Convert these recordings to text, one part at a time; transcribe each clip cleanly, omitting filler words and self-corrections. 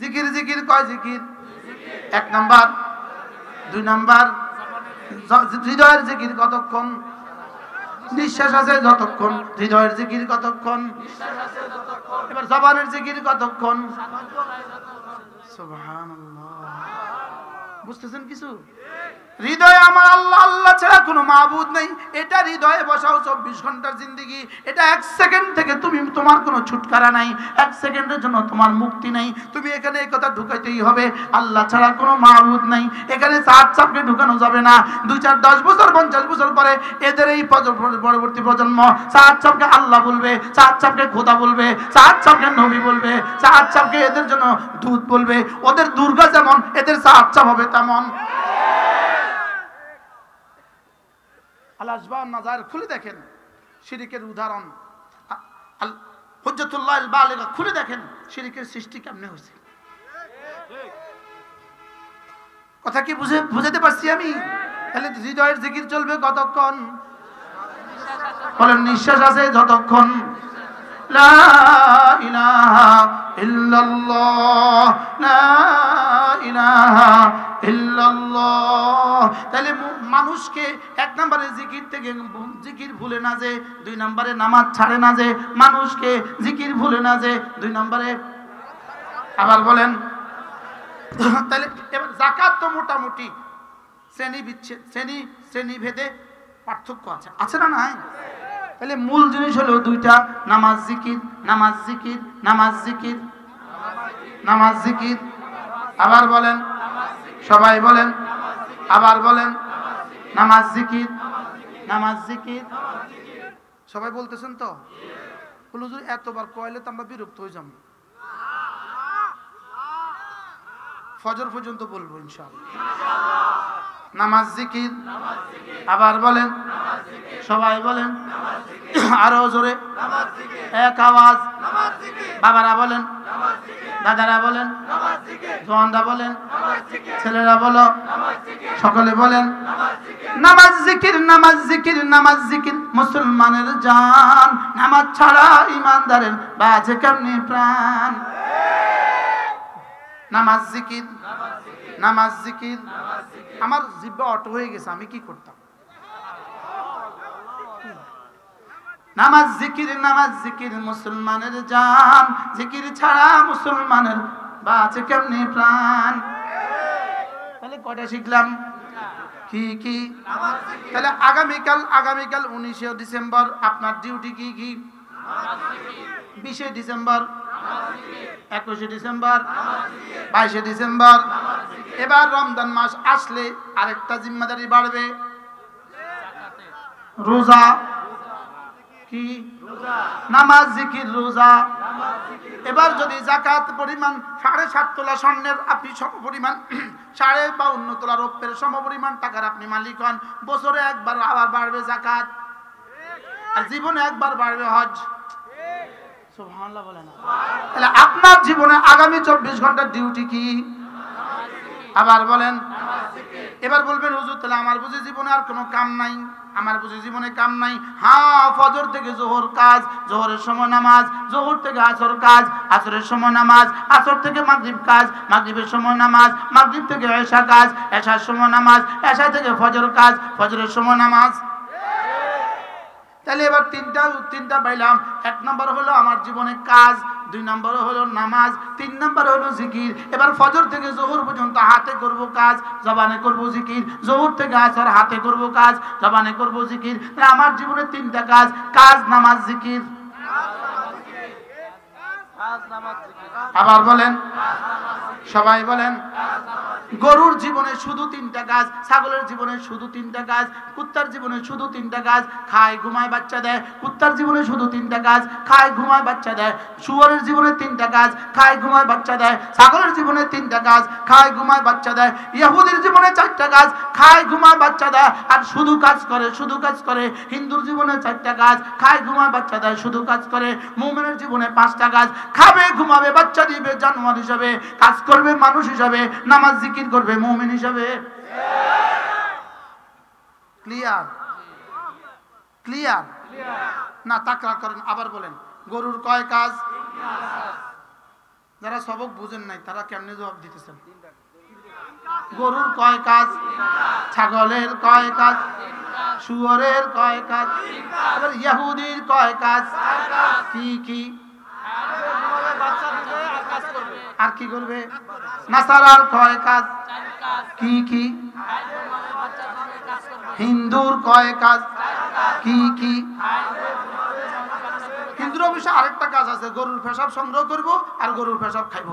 জিকির জিকির কয় জিকির? 1 নাম্বার, 2 নাম্বার হৃদয়ের জিকির কতক্ষণ? নিঃশ্বাস আছে যতক্ষণ। হৃদয়ের জিকির কতক্ষণ? এবার জবানের জিকির কতক্ষণ? সুবহানাল্লাহ। বুঝতেছেন কিছু? হৃদয়ে আমার আল্লাহ আল্লাহ ছাড়া কোনো মাবুদ নেই, এটা হৃদয়ে বসাও 24 ঘন্টার জিন্দেগি। এটা 1 সেকেন্ড থেকে তুমি তোমার কোনো ছুটকারা নাই, 1 সেকেন্ডের জন্য তোমার মুক্তি নাই। তুমি এখানে এই কথা ঢুকাইতেই হবে, আল্লাহ ছাড়া কোনো মাবুদ নাই। এখানে চার চাপকে ঢুকানো যাবে না। 2, 4, 10 বছর 50 বছর পরে এদের এই পরবর্তী প্রজন্ম চার চাপকে আল্লাহ বলবে, চার চাপকে খোদা বলবে, চার চাপকে নবী বলবে, চার চাপকে এদের জন্য দূত বলবে। ওদের দুর্গা যেমন এদের চার চাপ হবে তেমন। আল-আশবাহ নাজার খুলে দেখেন, শিরিকের উদাহরণ। হুজ্জাতুল্লাহ আল-বালিগা খুলে দেখেন, শিরিকের সৃষ্টি কেমনে হয়েছে। কথা কি বুঝাতে পারছি আমি? তাহলে হৃদয়ের জিকির চলবে কতক্ষণ? বলেন, নিঃশ্বাস আছে যতক্ষণ। লা ইলাহা ইল্লাল্লাহ, লা ইলাহা ইল্লাল্লাহ। তাহলে মানুষকে 1 নম্বরে জিকির থেকে জিকির ভুলে না যে, 2 নম্বরে নামাজ ছাড়ে না যে, মানুষকে জিকির ভুলে না যে, 2 নম্বরে আবার বলেন। তাহলে এবার যাকাত তো মোটামুটি শ্রেণী ভেদে পার্থক্য আছে, আছে না নাই? তাহলে মূল জিনিস হলো 2টা, নামাজ জিকির, নামাজ জিকির, নামাজ জিকির, নামাজ জিকির। আবার বলেন, সবাই বলেন, আবার বলেন, নামাজ জিকির, নামাজ জিকির। সবাই বলতেছেন তো? হুজুর এতবার কইলে তো আমরা বিরক্ত হয়ে যাব। ফজর পর্যন্ত বলবো ইনশাআল্লাহ। নামাজ জিকির, আবার বলেন, সবাই বলেন, আরো জোরে, এক আওয়াজ। বাবারা বলেন, দাদারা বলেন, জওয়ানরা বলেন, ছেলেরা বলো, সকলে বলেন, নামাজ জিকির, নামাজ জিকির, নামাজ জিকির মুসলমানের জান। নামাজ ছাড়া ইমানদারের বাজে কেমনে প্রাণ। নামাজ জিকির, নামাজ জিকির। আমার জিহ্বা অটো হয়ে গেছে, আমি কি করতাম? নামাজ জিকির, নামাজ জিকির মুসলমানের জান। জিকির ছাড়া মুসলমানের বাঁচে কেমনে প্রাণ। তাহলে কয়টা শিখলাম? কি কি? তাহলে আগামীকাল 19শে ডিসেম্বর আপনার ডিউটি কি কি? 20শে ডিসেম্বর, 21শে ডিসেম্বর, 22শে ডিসেম্বর। এবার রমজান মাস আসলে আরেকটা জিম্মাদারি বাড়বে, রোজা। কি? নামাজ জিকির রোজা। এবার যদি যাকাত পরিমাণ 7.5 তোলা স্বর্ণের আপনি সমপরিমাণ 52 তোলা রৌপ্যের সমপরিমাণ টাকার আপনি মালিক হন, বছরে একবার আবার বাড়বে যাকাত, আর জীবনে একবার বাড়বে হজ। সুবহানাল্লাহ বলে না? তাহলে আপনার জীবনে আগামী 24 ঘন্টার ডিউটি কি? আবার বলেন। এবার বলবেন, হুজুর তাহলে আমার বুঝি জীবনে আর কোনো কাম নাই? আমার বুঝি জীবনে কাম নাই? হ্যাঁ, ফজর থেকে জোহর কাজ, জোহরের সময় নামাজ, জোহর থেকে আসর কাজ, আসরের সময় নামাজ, আসর থেকে মাগরিব কাজ, মাগরিবের সময় নামাজ, মাগরিব থেকে এশা কাজ, এশার সময় নামাজ, এশা থেকে ফজর কাজ, ফজরের সময় নামাজ। তাহলে এবার তিনটা পাইলাম। 1 নম্বর হলো আমার জীবনে কাজ, 2 নম্বর হলো নামাজ, 3 নম্বর হলো জিকির। এবার ফজর থেকে জোহর পর্যন্ত হাতে করব কাজ, জবানে করব জিকির। জোহর থেকে আসর হাতে করব কাজ, জবানে করব জিকির। তাহলে আমার জীবনে 3টা কাজ, কাজ, নামাজ, জিকির। আবার বলেন, সবাই বলেন। গরুর জীবনে শুধু 3টা কাজ, ছাগলের জীবনে শুধু 3টা কাজ, কুত্তার জীবনে শুধু 3টা কাজ, খায় ঘুমায় বাচ্চা দেয়। কুত্তার জীবনে শুধু 3টা কাজ, খায় ঘুমায় বাচ্চা দেয়। শুয়োরের জীবনে 3টা কাজ, খায় ঘুমায় বাচ্চা দেয়। ছাগলের জীবনে 3টা কাজ, খায় ঘুমায় বাচ্চা দেয়। ইহুদির জীবনে 4টা কাজ, খায় ঘুমায় বাচ্চা দেয় আর শুধু কাজ করে, শুধু কাজ করে। হিন্দুর জীবনে 4টা কাজ, খায় ঘুমায় বাচ্চা দেয়, শুধু কাজ করে। মুমিনের জীবনে 5টা কাজ, খাবে ঘুমাবে বাচ্চা দিবে জানোয়ার হিসাবে, কাজ করবে মানুষ হিসাবে, নামাজ জিকির করবে মুমিন হিসাবে। ক্লিয়ার? ক্লিয়ার না? তাকরার করেন, আবার বলেন। গরুর কয় কাজ? যারা সবক বুঝেন নাই তারা কেমনে জবাব দিতেছেন? গরুর কয় কাজ, ছাগলের কয় কাজ, শুয়োরের কয় কাজ, আবার ইহুদির কয় কাজ, কি কি আর কি করবে? নাসারার কয় কাজ, কি কি? হিন্দুর কয় কাজ, কি কি? হিন্দুর অবশ্য আরেকটা কাজ আছে, গরুর পেশাব সংগ্রহ করব আর গরুর পেশাব খাইব।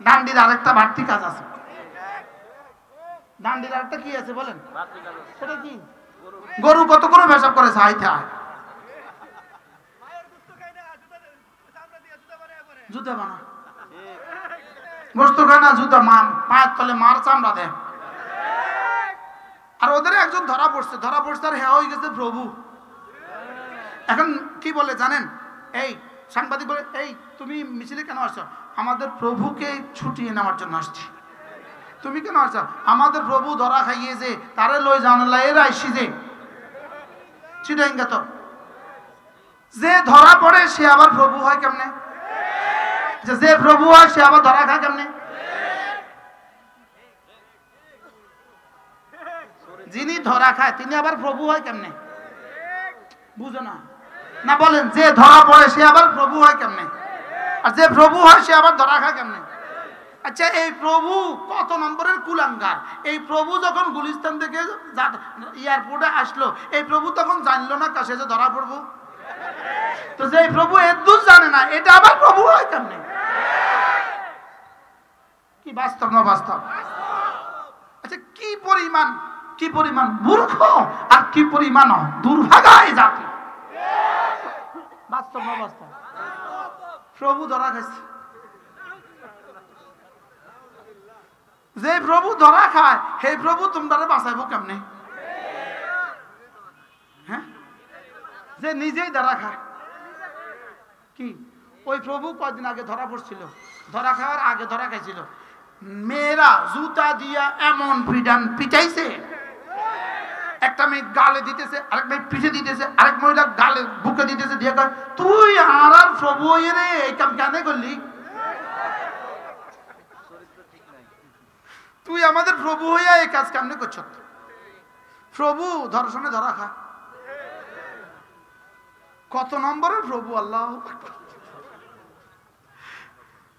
ডান্ডির আরেকটা বাড়তি কাজ আছে। ডান্ডির আরেকটা কি আছে বলেন? সেটা কি? গরু কত করে পেশাব করে চাইতে হয়। জুতা বানা, গোস্ত খায় না, জুতা পায়ের তলে মার চামড়া দেয়। আর ওদের একজন ধরা পড়ছে আর হ্যাঁ হয়ে গেছে প্রভু। এখন কি বলে জানেন? এই সাংবাদিক বলে, এই তুমি মিছিলে কেন আসছো? আমাদের প্রভুকে ছুটিয়ে নেওয়ার জন্য আসছি। তুমি কেন আসছো? আমাদের প্রভু ধরা খাইয়েছে, তারে লই জানলা এর আইসি যে চিটাইঙ্গা। তো যে ধরা পড়ে সে আবার প্রভু হয় কেমনে? যে প্রভু হয় সে আবার ধরা খায় কেমনে? যিনি ধরা খায় তিনি আবার প্রভু হয় কেমনে? বুঝো না? না বলেন, যে ধরা পড়ে সে আবার প্রভু হয় কেমনে? আর যে প্রভু হয় সে আবার ধরা খায় কেমনে? আচ্ছা, এই প্রভু কত নম্বরের কুলাঙ্গার? এই প্রভু যখন গুলিস্তান থেকে এয়ারপোর্টে আসলো, এই প্রভু তখন জানলো না কাছে যে ধরা পড়বো? তো যে প্রভু এদুর জানে না, এটা আবার প্রভু হয় কেমনে? কি বাস্তব না বাস্তব? আচ্ছা, কি পরিমাণ মূর্খ আর কি পরিমাণ দুর্ভাগা এই জাতি। বাস্তব না বাস্তব? প্রভু ধরা খাইছে। যে প্রভু ধরা খায় সেই প্রভু তোমরা বাঁচাইবো কেমনে? হ্যাঁ, যে নিজেই ধরা খায়। কি ওই প্রভু কদিন আগে ধরা পড়ছিল, ধরা খাওয়ার আগে ধরা খাইছিল। মেয়েরা জুতা দিয়া এমন পিটাইছে, একটা মেয়ে গালে দিতেছে, আরেক মেয়ে পিঠে দিতেছে, আরেক মহিলা গালে বুকে দিতেছে, দিয়ে কয় তুই আর প্রভু রে এই কাম কেন করলি? তুই আমাদের প্রভু হইয়া এই কাজ কেমনে করছ? প্রভু ধর্ষণে ধরা খা। কত নম্বরের প্রভু? আল্লাহু আকবার।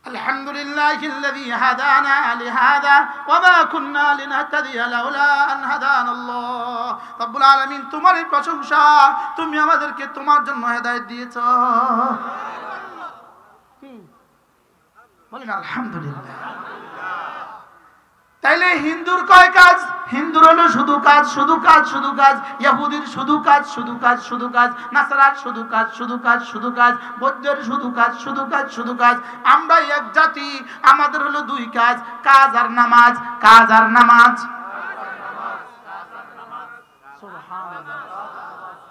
আলহামদুলিল্লাহিল্লাযী হাদানা লিহাযা ওয়া মা কুন্না লিনাহতাদিয়া লাউলা আন হাদানাল্লাহ। রব্বুল আলামিন, তোমারই প্রশংসা, তুমি আমাদেরকে তোমার জন্য হেদায়েত দিয়েছো। বলেন আলহামদুলিল্লাহ। তাইলে হিন্দুর কয় কাজ? হিন্দুর হলো শুধু কাজ, শুধু কাজ, শুধু কাজ। ইহুদির শুধু কাজ, শুধু কাজ, শুধু কাজ। নাসারার শুধু কাজ, শুধু কাজ, শুধু কাজ। বৌদ্ধের শুধু কাজ, শুধু কাজ, শুধু কাজ। আমরা এক জাতি, আমাদের হলো দুই কাজ, কাজ আর নামাজ, কাজ আর নামাজ।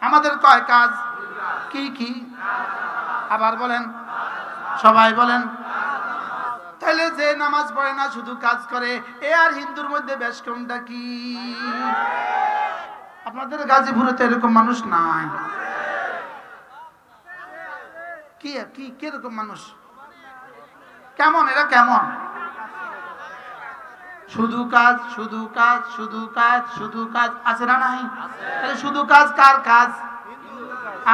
আমাদের কয় কাজ? কি কি? আবার বলেন, সবাই বলেন। তাহলে যে নামাজ পড়ে না, শুধু কাজ করে, এ আর হিন্দুর মধ্যে বেশ কোনটা কি? আপনাদের গাজীপুরে তো এরকম মানুষ নাই। কি কি কিরকম মানুষ? কেমন এরা? কেমন? শুধু কাজ, শুধু কাজ, শুধু কাজ, শুধু কাজ। আছে না নাই? তাহলে শুধু কাজ কার কাজ?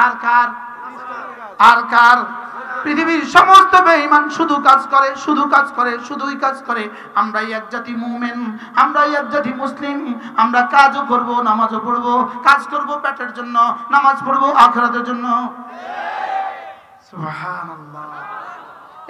আর কার? আর কার? পৃথিবীর সমস্ত বেঈমান শুধু কাজ করে, শুধু কাজ করে, শুধুই কাজ করে। আমরাই এক জাতি মুমিন, আমরাই এক জাতি মুসলিম। আমরা কাজও করব, নামাজও পড়ব। কাজ করব পেটের জন্য, নামাজ পড়ব আখিরাতের জন্য। সুবহানাল্লাহ।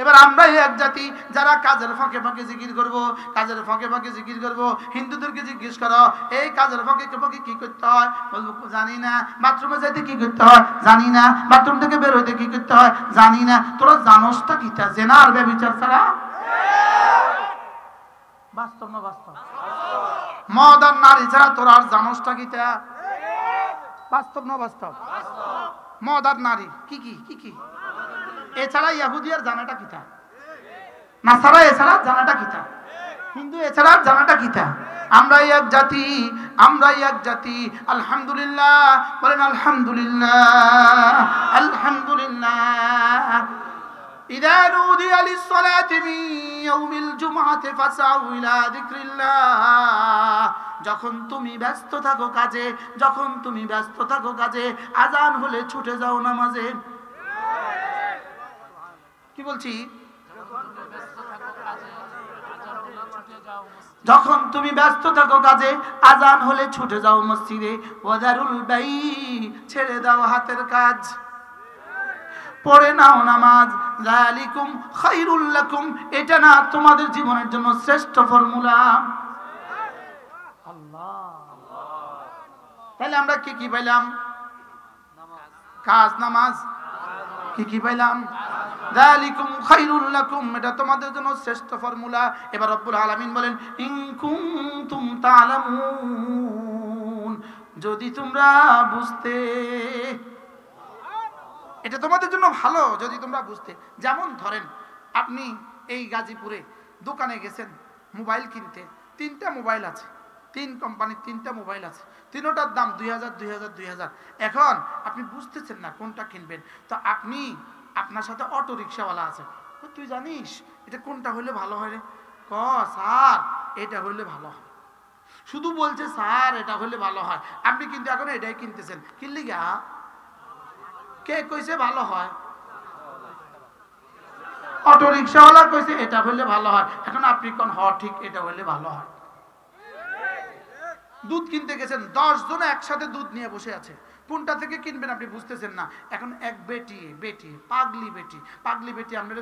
এবার আমরাই এক জাতি যারা কাজের ফাঁকে ফাঁকে জিকির করব, কাজের ফাঁকে ফাঁকে জিকির করব। হিন্দুদেরকে জিজ্ঞেস করো, এই কাজের ফাঁকে ফাঁকে কি করতে হয়? বলবো জানি না। বাথরুমে যাইতে কি করতে হয়? জানি না। বাথরুম থেকে বের হইতে কি করতে হয়? জানি না। তোরা জানোসটা কিটা? জেনা আর ব্যভিচার ছাড়া? বাস্তব না বাস্তব? মদ আর নারী ছাড়া তোরা আর জানোসটা কিটা? বাস্তব না বাস্তব? মদ আর নারী কি কি কি কি? এছাড়া ইহুদি আর জানাটা কিতা? নাসারা এছাড়া জানাটা কিতা? হিন্দু এছাড়া জানাটা কিতা? আমরাই এক জাতি, আমরাই এক জাতি। আলহামদুলিল্লাহ বলেন, আলহামদুলিল্লাহ, আলহামদুলিল্লাহ। ইযা নুদিয়া লিস-সালাতি মিন ইয়াউমিল জুমআতি ফাসআউ ইলা যিকরিল্লাহ, যখন তুমি ব্যস্ত থাকো কাজে, যখন তুমি ব্যস্ত থাকো কাজে, আজান হলে ছুটে যাও নামাজে। কি বলছি? যখন তুমি ব্যস্ত থাকো কাজে, আজান হলে ছুটে যাও মসজিদে। ওয়াদারুল বাই, ছেড়ে দাও হাতের কাজ, পড়ে নাও নামাজ। যালিকুম খায়রুল লাকুম, এটা না তোমাদের জীবনের জন্য শ্রেষ্ঠ ফর্মুলা। আল্লাহ, তাহলে আমরা কি কি পাইলাম? কাজ, নামাজ। কি কি পাইলাম? যালিকুম খায়রুল লাকুম, এটা তোমাদের জন্য শ্রেষ্ঠ ফর্মুলা। এবার রব্বুল আলামিন বলেন ইন কুনতুম তা'লামুন, যদি তোমরা বুঝতে, এটা তোমাদের জন্য ভালো যদি তোমরা বুঝতে। যেমন ধরেন আপনি এই গাজীপুরে দোকানে গেছেন মোবাইল কিনতে, 3টা মোবাইল আছে, 3 কোম্পানির 3টা মোবাইল আছে, তিনোটার দাম 2000 2000 2000। এখন আপনি বুঝতেছেন না কোনটা কিনবেন, তো আপনি, আপনার সাথে অটো রিক্সাওয়ালা আছে, তুই জানিস এটা কোনটা হলে ভালো হয় রে? স্যার এটা হলে ভালো হয়। শুধু বলছে স্যার এটা হলে ভালো হয়, আপনি কিন্তু এখন এটাই কিনতেছেন। কিনলি গা, কে কইছে ভালো হয়? অটো রিক্সাওয়ালা কইছে এটা হলে ভালো হয়, এখন আপনি কোন ঠিক এটা হলে ভালো হয়। দুধ কিনতে গেছেন, 10 জন একসাথে দুধ নিয়ে বসে আছে, কোনটা থেকে কিনবেন আপনি বুঝতেছেন না। এখন এক বেটি পাগলি বেটি আমরা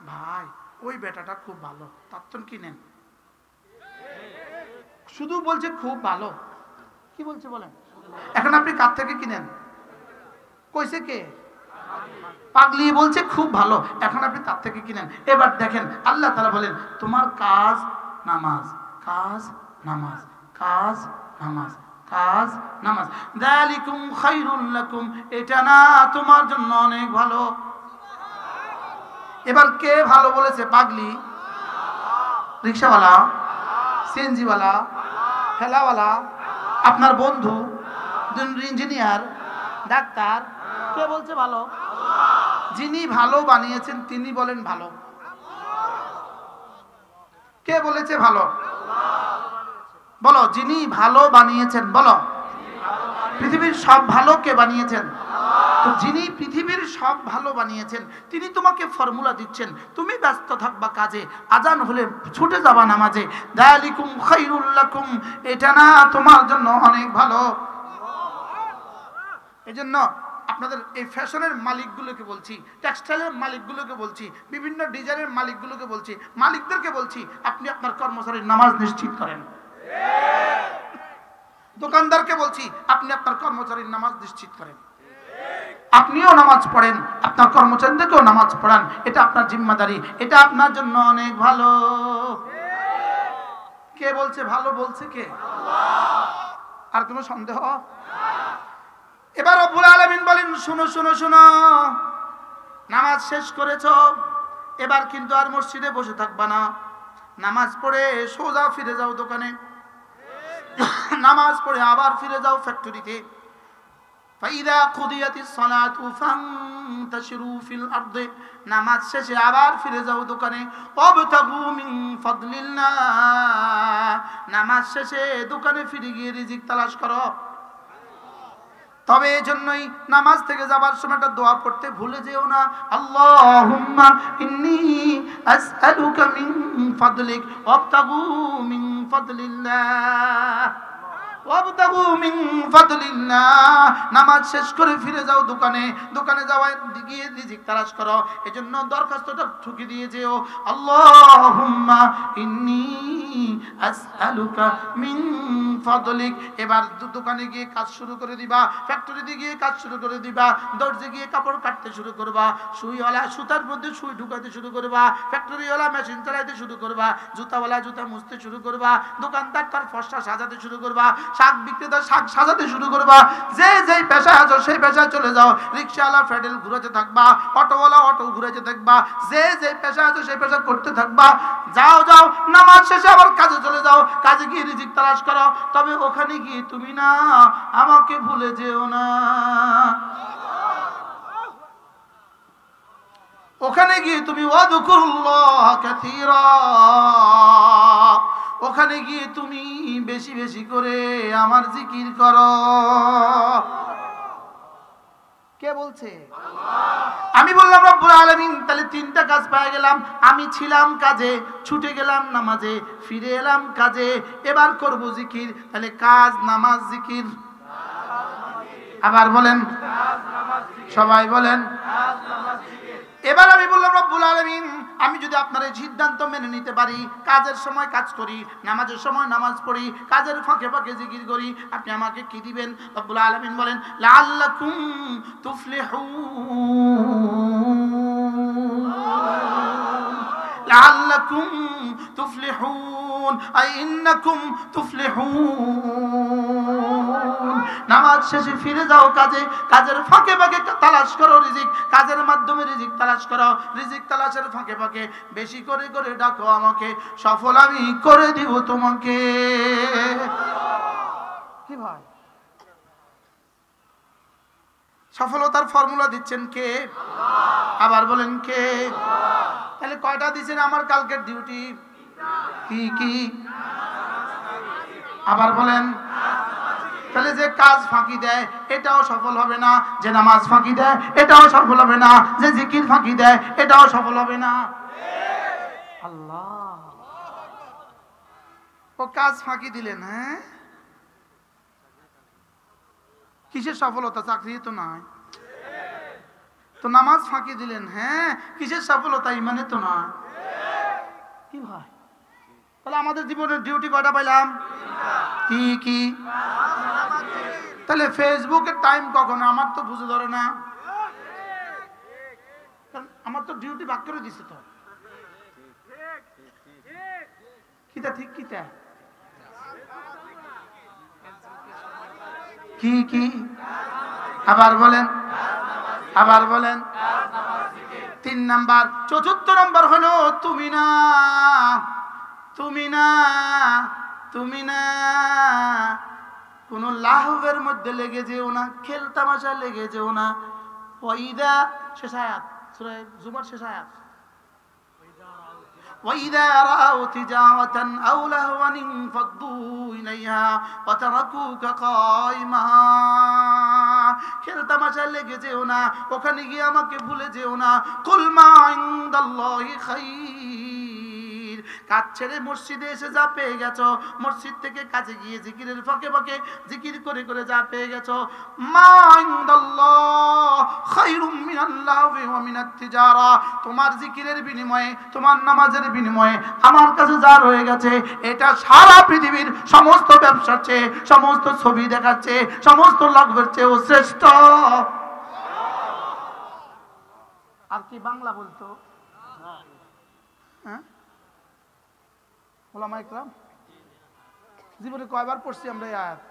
ভাই ওই বেটাটা খুব ভালো, তার তো কিনেন। শুধু বলছে খুব ভালো, কি বলছে বলেন? এখন আপনি কার থেকে কিনেন? কইছে কে? পাগলি বলছে খুব ভালো, এখন আপনি তার থেকে কিনেন। এবার দেখেন আল্লাহ তাআলা বলেন তোমার কাজ নামাজ, কাজ নামাজ, কাজ নামাজ, কাজ নামাজ। যালিকুম খায়রুল লাকুম, এটা না তোমার জন্য অনেক ভালো। এবার কে ভালো বলেছে? পাগলি, রিকশাওয়ালা, সিএনজিওয়ালা, ঠেলাওয়ালা, আপনার বন্ধু, ইঞ্জিনিয়ার, ডাক্তার, কে বলছে ভালো? যিনি ভালো বানিয়েছেন তিনি বলেন ভালো। কে বলেছে ভালো? বলো, যিনি ভালো বানিয়েছেন বলো। পৃথিবীর সব ভালো কে বানিয়েছেন? তো যিনি পৃথিবীর সব ভালো বানিয়েছেন তিনি তোমাকে ফর্মুলা দিচ্ছেন, তুমি ব্যস্ত থাকবা কাজে, আজান হলে ছুটে যাবা নামাজে। যালিকুম খায়রুল লাকুম, এটা না তোমার জন্য অনেক ভালো। এজন্য আপনাদের এই ফ্যাশনের মালিকগুলোকে বলছি, টেক্সটাইলের মালিকগুলোকে বলছি, বিভিন্ন ডিজাইনের মালিকগুলোকে বলছি, মালিকদেরকে বলছি আপনি আপনার কর্মচারীর নামাজ নিশ্চিত করেন। দোকানদারকে বলছি আপনি আপনার কর্মচারীর নামাজ নিশ্চিত করেন। আপনিও নামাজ পড়েন, আপনার কর্মচারীদেরকেও নামাজ পড়ান, এটা আপনার জিম্মাদারি, এটা আপনার জন্য অনেক ভালো। কে বলছে ভালো? বলছে কে? আল্লাহ। আর কোনো সন্দেহ? এবার রব্বুল আলামিন বলেন শুনো শুনো শুনো, নামাজ শেষ করেছো, এবার কিন্তু আর মসজিদে বসে থাকবা না, নামাজ পড়ে সোজা ফিরে যাও দোকানে, নামাজ পড়ে আবার ফিরে যাও ফ্যাক্টরিতে। ফাইদা কুদিয়াতিস সালাতু ফান্তাশিরু ফিল আরদি, নামাজ শেষে আবার ফিরে যাও দোকানে। ওয়াবতাগু মিন ফাদলিল্লাহ, নামাজ শেষে দোকানে ফিরে গিয়ে রিজিক তালাশ করো। তবে এজন্যই নামাজ থেকে যাবার সময় একটা দোয়া পড়তে ভুলে যেও না, আল্লাহুম্মা ইন্নী আসআলুকা মিন ফাদলিক ওয়াবতাগু মিন ফাদলিল্লাহ, ওয়াবতাগু মিন ফাদলিল্লাহ। নামাজ শেষ করে ফিরে যাও দোকানে, দোকানে যাওয়ার গিয়ে রিজিক তালাশ করো। এজন্য দরখাস্তটা ঠুকে দিয়ে যেও, আল্লাহুম্মা ইন্নী আসআলুকা মিন ফাদলিক। এবার দোকানে গিয়ে কাজ শুরু করে দিবা, ফ্যাক্টরিতে গিয়ে কাজ শুরু করে দিবা, দর্জি গিয়ে কাপড় কাটতে শুরু করবা, সুইওয়ালা সুতার মধ্যে সুই ঢুকাতে শুরু করবা, ফ্যাক্টরিওয়ালা মেশিন চালাইতে শুরু করবা, জুতাওয়ালা জুতা মুছতে শুরু করবা, দোকানদার তার ফসা সাজাতে শুরু করবা, শাক বিক্রেতা শাক সাজাতে শুরু করবা। যে যেই পেশায় আছো সেই পেশায় চলে যাও, রিকশাওয়ালা প্যাডেল ঘুরাতে থাকবা, অটোওয়ালা অটো ঘুরাতে থাকবা, যে যেই পেশায় আছো সেই পেশা করতে থাকবা। যাও যাও, নামাজ শেষে আবার কাজে চলে যাও, কাজে গিয়ে রিজিক তালাশ করো। তবে ওখানে গিয়ে তুমি না আমাকে ভুলে যেও না। ওখানে গিয়ে তুমি ওয়াযকুরুল্লাহ কাসীরা, ওখানে গিয়ে তুমি বেশি বেশি করে আমার জিকির করো। কে বলছে? আমি বললাম রব্বুল আলামিন। তাহলে তিনটা কাজ পেয়ে গেলাম। আমি ছিলাম কাজে, ছুটে গেলাম নামাজে, ফিরে এলাম কাজে, এবার করব জিকির। তাহলে কাজ, নামাজ, জিকির। আবার বলেন, সবাই বলেন। এবার আমি বললাম রব্বুল আলামিন, আমি যদি আপনার এই সিদ্ধান্ত মেনে নিতে পারি, কাজের সময় কাজ করি, নামাজের সময় নামাজ পড়ি, কাজের ফাঁকে ফাঁকে জিকির করি, আপনি আমাকে কি দিবেন? রব্বুল আলামিন বলেন লাআল্লাকুম তুফলিহুন, লাআল্লাকুম তুফলিহুন, আই ইন্নাকুম তুফলিহুন। নামাজ শেষে ফিরে যাও কাজে, কাজের ফাঁকে ফাঁকে তালাশ করো রিজিক, কাজের মাধ্যমে রিজিক তালাশ করো, রিজিক তালাশের ফাঁকে ফাঁকে বেশি করে করে ডাকো আমাকে, সফল আমি করে দিব তোমাকে। কি ভাই, সফলতার ফর্মুলা দিচ্ছেন কে? আবার বলেন কে? তাহলে কয়টা দিচ্ছেন আমার কালকের ডিউটি? কি কি? আবার বলেন। তাহলে যে কাজ ফাঁকি দেয় এটাও সফল হবে না, যে নামাজ ফাঁকি দেয় এটাও সফল হবে না, যে জিকির ফাঁকি দেয় এটাও সফল হবে না। আল্লাহ, ও কাজ ফাঁকি দিলেন, হ্যাঁ কিসের সফলতা? চাকরি তো নাই। তো নামাজ ফাঁকি দিলেন, হ্যাঁ কিসের সফলতা? ইমানে তো না। কি ভাই, তাহলে আমাদের জীবনের ডিউটি কয়টা পাইলাম? কি কি? তাহলে ফেসবুকের টাইম কখন? আমার তো বুঝে ধরে না, আমার তো ডিউটি ভাগ করে দিছে। তো কিতা ঠিক কিতা? কি কি? আবার বলেন, আবার বলেন। 3 নাম্বার। চতুর্থ নাম্বার হলো তুমি না, তুমি না, তুমি না কোন লাহবের মধ্যে লেগে যেও না, খেল তামাশা লেগে যেও না। ওয়াইদা, শেষ আয়াত সূরা জুমার শেষ আয়াত। وَإِذَا رَأَوْا تِجَارَةً أَوْ لَهْوًا انفَضُّوا إِلَيْهَا وَتَرَكُوكَ قَائِمًا। খেল তামাশা লেগে যেও না, ওখানে গিয়ে আমাকে ভুলে যেও না। কুল মা ইনদাল্লাহি খাইর। কাজ ছেড়ে মসজিদে এসে যা পেয়ে গেছো, মসজিদ থেকে কাজে গিয়ে জিকিরের ফাঁকে ফাঁকে জিকির করে করে যা পেয়ে গেছো, মা ইনদাল্লাহ খায়রুম মিনাল লাহবি ওয়া মিনাত তিজারা। তোমার জিকিরের বিনিময়ে, তোমার নামাজের বিনিময়ে আমার কাছে যা রয়ে গেছে, এটা সারা পৃথিবীর সমস্ত ব্যবসার চেয়ে, সমস্ত ছবি দেখার চেয়ে, সমস্ত লাগবের চেয়ে ও শ্রেষ্ঠ। আর কি বাংলা বলতো? হ্যাঁ, ওলামা ইকরাম জীবনে কয়বার পড়ছি আমরা এই আয়াত?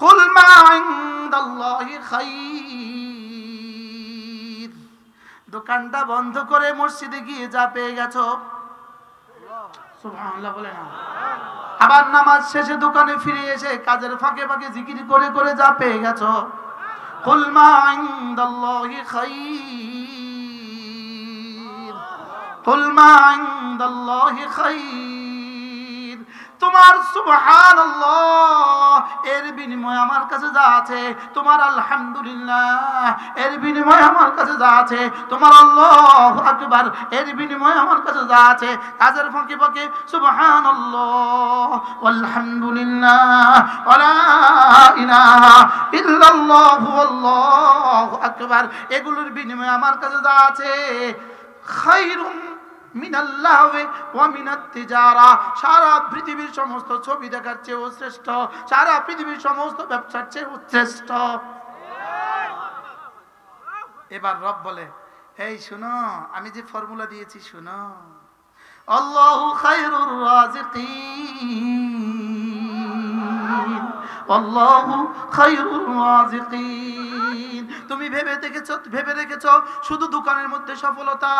কুল মা ইনদাল্লাহি খাইর। দোকানটা বন্ধ করে মসজিদে গিয়ে যা পেয়ে গেছো, সুবহানাল্লাহ বলে না। আবার নামাজ শেষে দোকানে ফিরে এসে কাজের ফাঁকে ফাঁকে জিকির করে করে যা পেয়ে গেছো, কুল মা ইনদাল্লাহি খাইর, কুল মা ইনদাল্লাহি খাইর। তোমার সুবহানাল্লাহ এর বিনিময়ে আমার কাছে যা আছে, তোমার আলহামদুলিল্লাহ এর বিনিময়ে আমার কাছে যা আছে, তোমার আল্লাহু আকবার এর বিনিময়ে আমার কাছে যা আছে, কাজের ফাঁকে ফাঁকে সুবহানাল্লাহ আলহামদুলিল্লাহ ওয়ালা ইলাহা ইল্লাল্লাহু আল্লাহু আকবার, এগুলোর বিনিময়ে আমার কাছে যা আছে, খায়রুম মিনাল্লাহি ওয়া মিনাত তিজারা। সারা পৃথিবীর সমস্ত ছবি দেখার চেয়েও শ্রেষ্ঠ, সারা পৃথিবীর সমস্ত ব্যবসার চেয়েও শ্রেষ্ঠ। এবার রব বলে, এই শুনো, আমি যে ফর্মুলা দিয়েছি শুনো। আল্লাহু খায়রুর রাযিকিন, আল্লাহু খায়রুর রাযিকিন। তুমি ভেবে রেখেছো শুধু দোকানের মধ্যে সফলতা,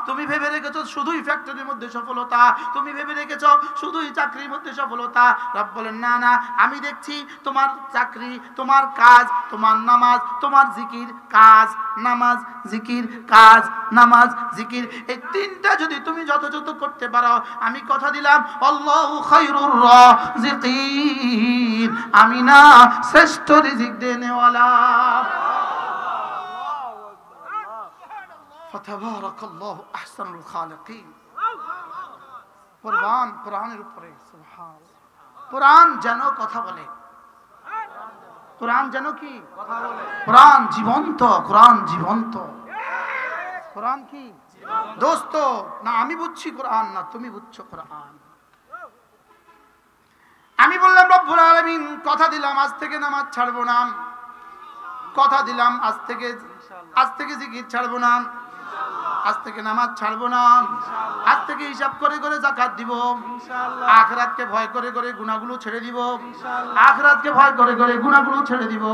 তুমি ভেবে রেখেছো শুধুই ফ্যাক্টরির মধ্যে সফলতা, তুমি ভেবে রেখেছো শুধুই চাকরির মধ্যে সফলতা। রব বলেন না না, আমি দেখছি তোমার চাকরি, তোমার কাজ, তোমার নামাজ, তোমার জিকির, কাজ, নামাজ, জিকির, কাজ, নামাজ, জিকির, এই তিনটা যদি তুমি যথাযথ করতে পারো, আমি কথা দিলাম আল্লাহু খায়রুর রাযিকিন, আমি না শ্রেষ্ঠ রিজিক দেনেওয়ালা। ফাতাবারাকাল্লাহু আহসানুল খালিকিন। কোরআনের উপরে সুবহানাল্লাহ। কোরআন যেন কথা বলে, কোরআন যেন কি কথা বলে, কোরআন জীবন্ত, কোরআন জীবন্ত, কোরআন কি দোস্ত না আমি বুঝছি কোরআন না তুমি বুঝছো কোরআন। আমি বললাম রব্বুল আলামিন কথা দিলাম আজ থেকে নামাজ ছাড়বো না, কথা দিলাম আজ থেকে জিকির ছাড়বো না, আজ থেকে নামাজ ছাড়বো না, আজ থেকে হিসাব করে করে যাকাত দিব, আখিরাতকে ভয় করে করে গুনাহগুলো ছেড়ে দিব, আখিরাতকে ভয় করে করে গুনাহগুলো ছেড়ে দিব।